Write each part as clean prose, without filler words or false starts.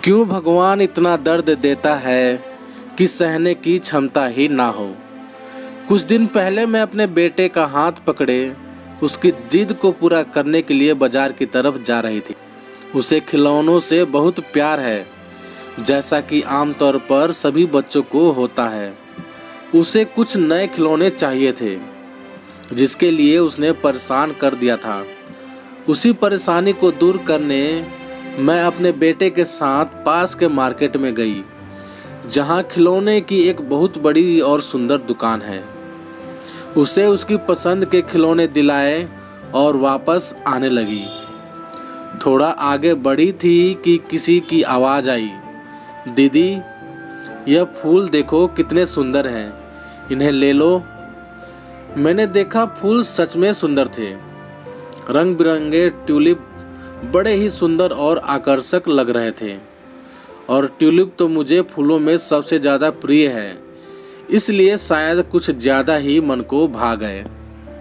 क्यों भगवान इतना दर्द देता है कि सहने की क्षमता ही ना हो। कुछ दिन पहले मैं अपने बेटे का हाथ पकड़े उसकी जिद को पूरा करने के लिए बाजार की तरफ जा रही थी। उसे खिलौनों से बहुत प्यार है, जैसा कि आमतौर पर सभी बच्चों को होता है। उसे कुछ नए खिलौने चाहिए थे, जिसके लिए उसने परेशान कर दिया था। उसी परेशानी को दूर करने मैं अपने बेटे के साथ पास के मार्केट में गई, जहां खिलौने की एक बहुत बड़ी और सुंदर दुकान है। उसे उसकी पसंद के खिलौने दिलाए और वापस आने लगी। थोड़ा आगे बढ़ी थी कि किसी की आवाज़ आई, दीदी यह फूल देखो कितने सुंदर हैं, इन्हें ले लो। मैंने देखा फूल सच में सुंदर थे। रंग बिरंगे ट्यूलिप बड़े ही सुंदर और आकर्षक लग रहे थे, और ट्यूलिप तो मुझे फूलों में सबसे ज़्यादा प्रिय है, इसलिए शायद कुछ ज़्यादा ही मन को भा गए।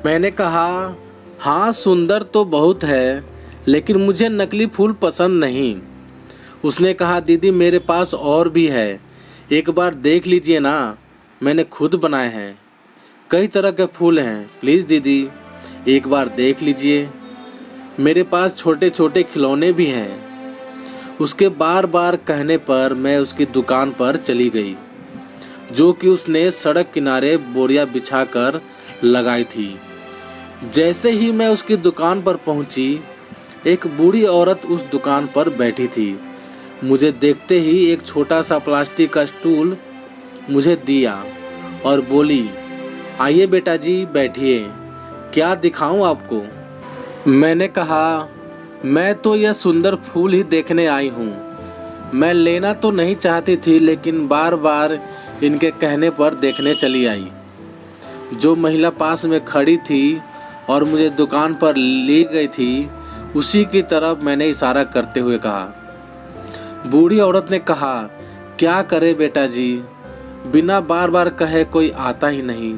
मैंने कहा, हाँ सुंदर तो बहुत है, लेकिन मुझे नकली फूल पसंद नहीं। उसने कहा, दीदी मेरे पास और भी है, एक बार देख लीजिए ना, मैंने खुद बनाए हैं। कई तरह के फूल हैं, प्लीज़ दीदी एक बार देख लीजिए। मेरे पास छोटे छोटे खिलौने भी हैं। उसके बार बार कहने पर मैं उसकी दुकान पर चली गई, जो कि उसने सड़क किनारे बोरियां बिछाकर लगाई थी। जैसे ही मैं उसकी दुकान पर पहुंची, एक बूढ़ी औरत उस दुकान पर बैठी थी। मुझे देखते ही एक छोटा सा प्लास्टिक का स्टूल मुझे दिया और बोली, आइए बेटा जी बैठिए, क्या दिखाऊं आपको। मैंने कहा, मैं तो यह सुंदर फूल ही देखने आई हूँ। मैं लेना तो नहीं चाहती थी, लेकिन बार बार इनके कहने पर देखने चली आई। जो महिला पास में खड़ी थी और मुझे दुकान पर ले गई थी, उसी की तरफ मैंने इशारा करते हुए कहा। बूढ़ी औरत ने कहा, क्या करे बेटा जी, बिना बार बार कहे कोई आता ही नहीं।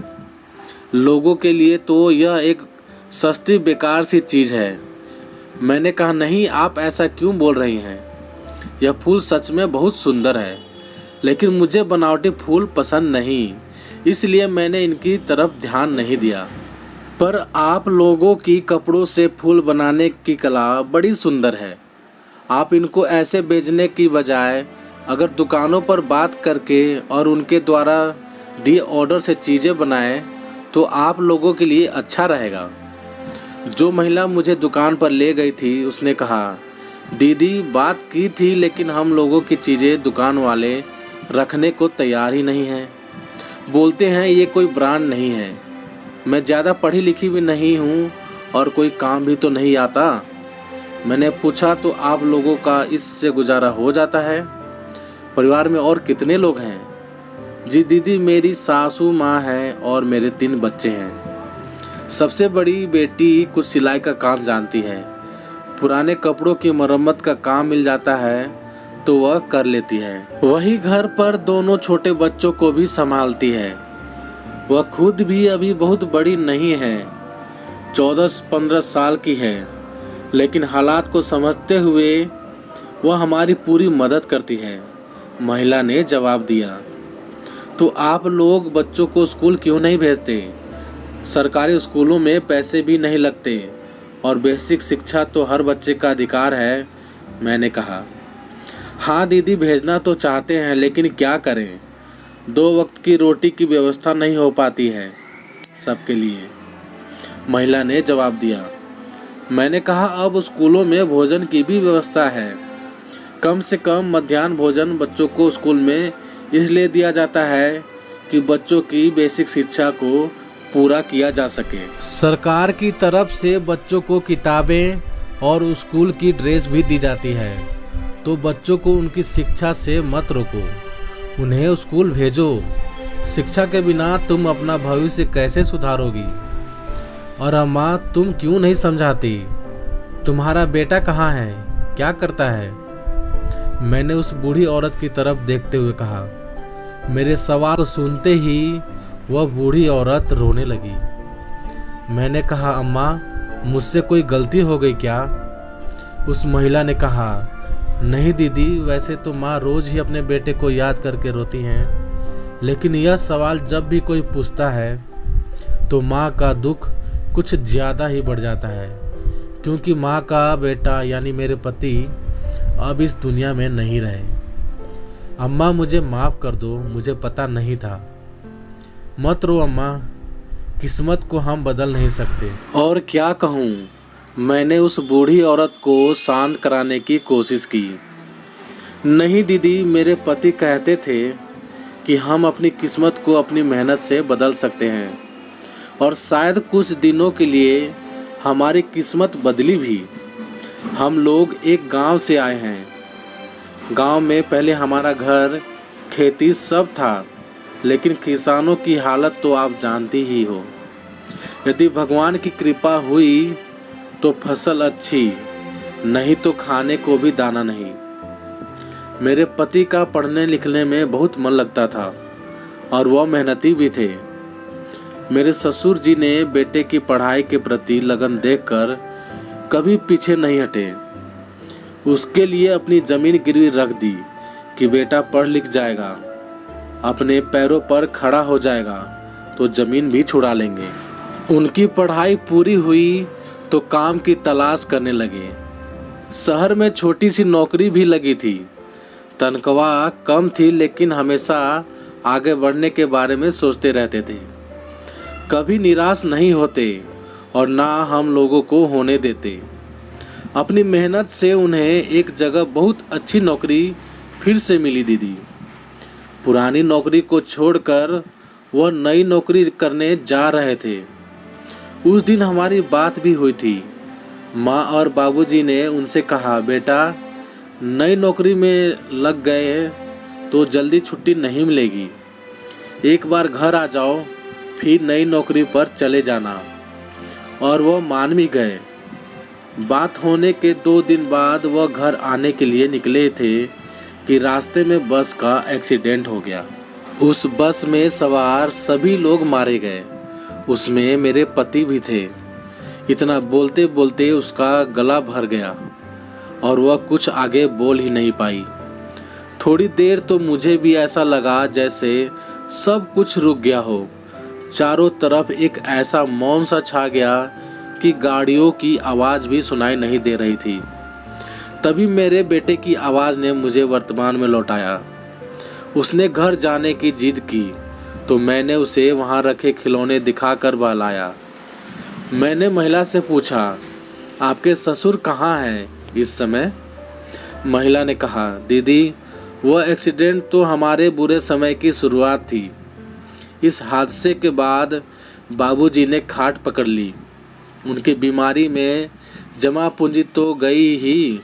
लोगों के लिए तो यह एक सस्ती बेकार सी चीज़ है। मैंने कहा, नहीं आप ऐसा क्यों बोल रही हैं, यह फूल सच में बहुत सुंदर है, लेकिन मुझे बनावटी फूल पसंद नहीं, इसलिए मैंने इनकी तरफ ध्यान नहीं दिया। पर आप लोगों की कपड़ों से फूल बनाने की कला बड़ी सुंदर है। आप इनको ऐसे बेचने की बजाय अगर दुकानों पर बात करके और उनके द्वारा दिए ऑर्डर से चीज़ें बनाएं, तो आप लोगों के लिए अच्छा रहेगा। जो महिला मुझे दुकान पर ले गई थी, उसने कहा, दीदी बात की थी, लेकिन हम लोगों की चीज़ें दुकान वाले रखने को तैयार ही नहीं हैं। बोलते हैं ये कोई ब्रांड नहीं है। मैं ज़्यादा पढ़ी लिखी भी नहीं हूँ और कोई काम भी तो नहीं आता। मैंने पूछा, तो आप लोगों का इससे गुजारा हो जाता है? परिवार में और कितने लोग हैं? जी दीदी, मेरी सासू माँ है और मेरे 3 बच्चे हैं। सबसे बड़ी बेटी कुछ सिलाई का काम जानती है। पुराने कपड़ों की मरम्मत का काम मिल जाता है तो वह कर लेती है। वही घर पर दोनों छोटे बच्चों को भी संभालती है। वह खुद भी अभी बहुत बड़ी नहीं है, 14-15 साल की है, लेकिन हालात को समझते हुए वह हमारी पूरी मदद करती है। महिला ने जवाब दिया, तो आप लोग बच्चों को स्कूल क्यों नहीं भेजते? सरकारी स्कूलों में पैसे भी नहीं लगते और बेसिक शिक्षा तो हर बच्चे का अधिकार है। मैंने कहा, हाँ दीदी भेजना तो चाहते हैं, लेकिन क्या करें, 2 वक्त की रोटी की व्यवस्था नहीं हो पाती है सबके लिए। महिला ने जवाब दिया। मैंने कहा, अब स्कूलों में भोजन की भी व्यवस्था है। कम से कम मध्याह्न भोजन बच्चों को स्कूल में इसलिए दिया जाता है कि बच्चों की बेसिक शिक्षा को पूरा किया जा सके। सरकार की तरफ से बच्चों को किताबें और स्कूल की ड्रेस भी दी जाती है, तो बच्चों को उनकी शिक्षा से मत रोको, उन्हें स्कूल भेजो। शिक्षा के बिना तुम अपना भविष्य कैसे सुधारोगी? और अम्मा तुम क्यों नहीं समझाती? तुम्हारा बेटा कहाँ है, क्या करता है? मैंने उस बूढ़ी औरत की तरफ देखते हुए कहा। मेरे सवाल को सुनते ही वह बूढ़ी औरत रोने लगी। मैंने कहा, अम्मा मुझसे कोई गलती हो गई क्या? उस महिला ने कहा, नहीं दीदी, वैसे तो माँ रोज़ ही अपने बेटे को याद करके रोती हैं, लेकिन यह सवाल जब भी कोई पूछता है तो माँ का दुख कुछ ज़्यादा ही बढ़ जाता है, क्योंकि माँ का बेटा यानी मेरे पति अब इस दुनिया में नहीं रहे। अम्मा मुझे माफ़ कर दो, मुझे पता नहीं था। मत रो अम्मा, किस्मत को हम बदल नहीं सकते। और क्या कहूँ, मैंने उस बूढ़ी औरत को शांत कराने की कोशिश की। नहीं दीदी, मेरे पति कहते थे कि हम अपनी किस्मत को अपनी मेहनत से बदल सकते हैं, और शायद कुछ दिनों के लिए हमारी किस्मत बदली भी। हम लोग एक गांव से आए हैं। गांव में पहले हमारा घर, खेती सब था, लेकिन किसानों की हालत तो आप जानती ही हो। यदि भगवान की कृपा हुई तो फसल अच्छी, नहीं तो खाने को भी दाना नहीं। मेरे पति का पढ़ने लिखने में बहुत मन लगता था और वह मेहनती भी थे। मेरे ससुर जी ने बेटे की पढ़ाई के प्रति लगन देखकर कभी पीछे नहीं हटे। उसके लिए अपनी ज़मीन गिरवी रख दी कि बेटा पढ़ लिख जाएगा, अपने पैरों पर खड़ा हो जाएगा तो ज़मीन भी छुड़ा लेंगे। उनकी पढ़ाई पूरी हुई तो काम की तलाश करने लगे। शहर में छोटी सी नौकरी भी लगी थी। तनख्वाह कम थी, लेकिन हमेशा आगे बढ़ने के बारे में सोचते रहते थे। कभी निराश नहीं होते और ना हम लोगों को होने देते। अपनी मेहनत से उन्हें एक जगह बहुत अच्छी नौकरी फिर से मिली दीदी। पुरानी नौकरी को छोड़कर वह नई नौकरी करने जा रहे थे। उस दिन हमारी बात भी हुई थी। माँ और बाबूजी ने उनसे कहा, बेटा नई नौकरी में लग गए तो जल्दी छुट्टी नहीं मिलेगी। एक बार घर आ जाओ, फिर नई नौकरी पर चले जाना। और वह मान भी गए। बात होने के 2 दिन बाद वह घर आने के लिए निकले थे कि रास्ते में बस का एक्सीडेंट हो गया। उस बस में सवार सभी लोग मारे गए। उसमें मेरे पति भी थे। इतना बोलते बोलते उसका गला भर गया और वह कुछ आगे बोल ही नहीं पाई। थोड़ी देर तो मुझे भी ऐसा लगा जैसे सब कुछ रुक गया हो। चारों तरफ एक ऐसा मौन सा छा गया कि गाड़ियों की आवाज़ भी सुनाई नहीं दे रही थी। तभी मेरे बेटे की आवाज़ ने मुझे वर्तमान में लौटाया। उसने घर जाने की जिद की तो मैंने उसे वहाँ रखे खिलौने दिखाकर बहलाया। मैंने महिला से पूछा, आपके ससुर कहाँ हैं इस समय? महिला ने कहा, दीदी वह एक्सीडेंट तो हमारे बुरे समय की शुरुआत थी। इस हादसे के बाद बाबूजी ने खाट पकड़ ली। उनकी बीमारी में जमा पूंजी तो गई ही,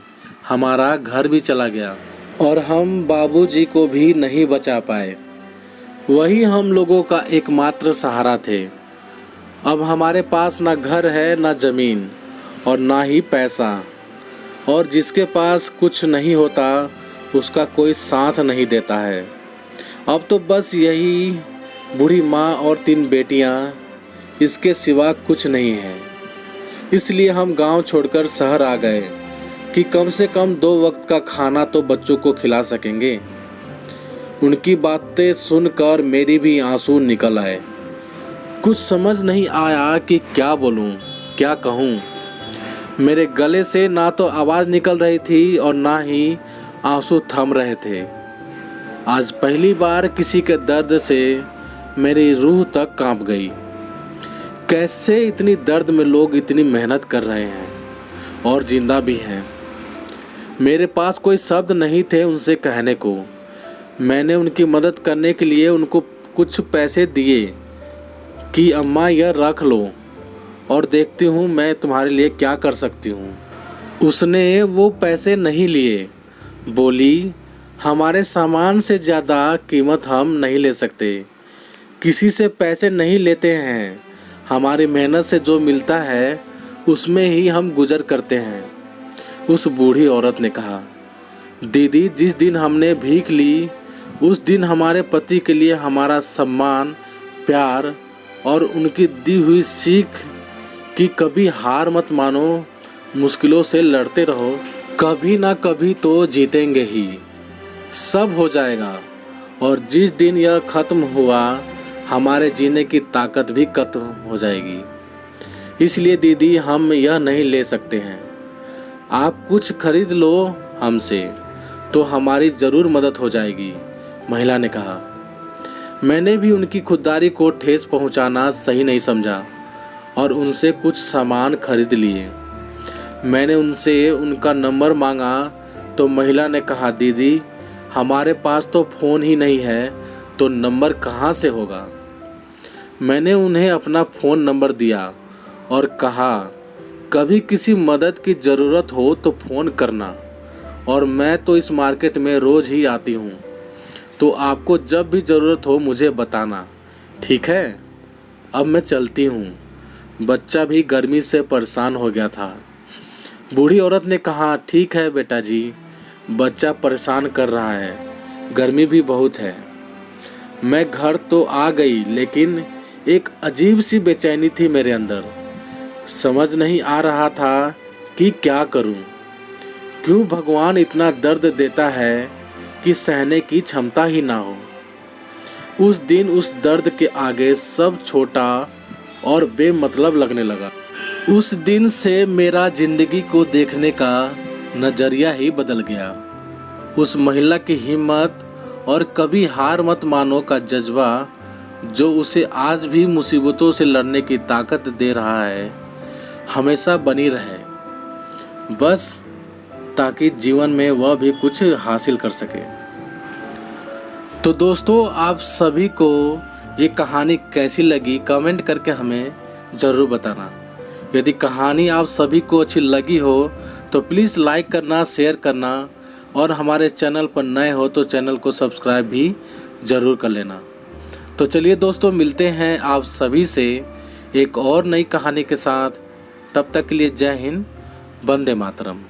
हमारा घर भी चला गया और हम बाबूजी को भी नहीं बचा पाए। वही हम लोगों का एकमात्र सहारा थे। अब हमारे पास ना घर है, ना ज़मीन और ना ही पैसा, और जिसके पास कुछ नहीं होता उसका कोई साथ नहीं देता है। अब तो बस यही बूढ़ी माँ और 3 बेटियाँ, इसके सिवा कुछ नहीं है। इसलिए हम गांव छोड़कर शहर आ गए कि कम से कम 2 वक्त का खाना तो बच्चों को खिला सकेंगे। उनकी बातें सुनकर मेरी भी आंसू निकल आए। कुछ समझ नहीं आया कि क्या बोलूं, क्या कहूं। मेरे गले से ना तो आवाज़ निकल रही थी और ना ही आंसू थम रहे थे। आज पहली बार किसी के दर्द से मेरी रूह तक कांप गई। कैसे इतनी दर्द में लोग इतनी मेहनत कर रहे हैं और जिंदा भी हैं। मेरे पास कोई शब्द नहीं थे उनसे कहने को। मैंने उनकी मदद करने के लिए उनको कुछ पैसे दिए कि अम्मा यह रख लो और देखती हूँ मैं तुम्हारे लिए क्या कर सकती हूँ। उसने वो पैसे नहीं लिए। बोली, हमारे सामान से ज़्यादा कीमत हम नहीं ले सकते। किसी से पैसे नहीं लेते हैं। हमारी मेहनत से जो मिलता है उसमें ही हम गुजर करते हैं। उस बूढ़ी औरत ने कहा, दीदी जिस दिन हमने भीख ली उस दिन हमारे पति के लिए हमारा सम्मान, प्यार और उनकी दी हुई सीख कि कभी हार मत मानो, मुश्किलों से लड़ते रहो, कभी ना कभी तो जीतेंगे ही, सब हो जाएगा। और जिस दिन यह ख़त्म हुआ हमारे जीने की ताकत भी खत्म हो जाएगी। इसलिए दीदी हम यह नहीं ले सकते हैं। आप कुछ खरीद लो हमसे तो हमारी ज़रूर मदद हो जाएगी, महिला ने कहा। मैंने भी उनकी खुददारी को ठेस पहुंचाना सही नहीं समझा और उनसे कुछ सामान खरीद लिए। मैंने उनसे उनका नंबर मांगा तो महिला ने कहा, दीदी हमारे पास तो फ़ोन ही नहीं है तो नंबर कहाँ से होगा। मैंने उन्हें अपना फ़ोन नंबर दिया और कहा, कभी किसी मदद की ज़रूरत हो तो फ़ोन करना, और मैं तो इस मार्केट में रोज़ ही आती हूँ, तो आपको जब भी ज़रूरत हो मुझे बताना, ठीक है। अब मैं चलती हूँ। बच्चा भी गर्मी से परेशान हो गया था। बूढ़ी औरत ने कहा, ठीक है बेटा जी, बच्चा परेशान कर रहा है, गर्मी भी बहुत है। मैं घर तो आ गई लेकिन एक अजीब सी बेचैनी थी मेरे अंदर। समझ नहीं आ रहा था कि क्या करूं। क्यों भगवान इतना दर्द देता है कि सहने की क्षमता ही ना हो। उस दिन उस दर्द के आगे सब छोटा और बेमतलब लगने लगा। उस दिन से मेरा जिंदगी को देखने का नज़रिया ही बदल गया। उस महिला की हिम्मत और कभी हार मत मानो का जज्बा जो उसे आज भी मुसीबतों से लड़ने की ताकत दे रहा है, हमेशा बनी रहे, बस ताकि जीवन में वह भी कुछ हासिल कर सके। तो दोस्तों, आप सभी को ये कहानी कैसी लगी कमेंट करके हमें ज़रूर बताना। यदि कहानी आप सभी को अच्छी लगी हो तो प्लीज़ लाइक करना, शेयर करना, और हमारे चैनल पर नए हो तो चैनल को सब्सक्राइब भी ज़रूर कर लेना। तो चलिए दोस्तों, मिलते हैं आप सभी से एक और नई कहानी के साथ। तब तक के लिए जय हिंद, वंदे मातरम।